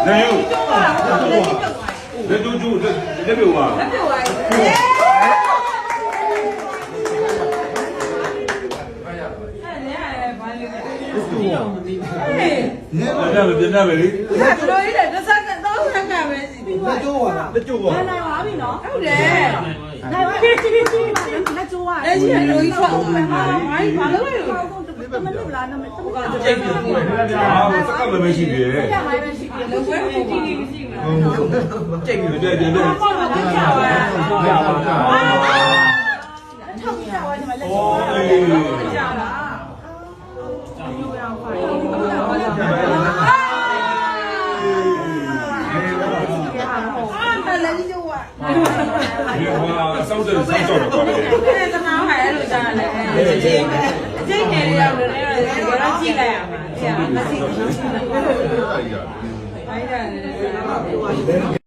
လက်ကျိုးကျိုးလက်ပြုတ်ပါလက်ပြုတ်ပါပြန်နေပဲလေဘလို့ရတဲ့တစ်စက်တော့ဆန်းကပဲစီပြီးလက်ကျိုးပါလားလက်ကျိုးပါနိုင်ပါပြီနော်ဟုတ်တယ်နိုင်ပါပြီလက်ကျိုးပါလက်ရှိရလို့ထွက်အောင်ပါဘာလို့လဲမလို့လားနမတူကကြိတ်ပြီးပွဲစကားမမရှိပြီလေကြိုက်မှမရှိပြီလုံးဝမရှိဘူးကြိတ်ပြီးပြန်ပြန်ဘာမှမကြောက်ပါဘူးထောက်ကြပါဒီမှာလက်ကျိုးကြောက်လားစောင့်တယ်စောင့်ကြောက်တော့တယ်အဲ့ဒါနားဟဲ့လို့ကြားတယ်အကျိတ်ငယ်လေးရောက်တယ်တော့ကြည့်လိုက်ရမှာအဲ့ဒါမသိဘူး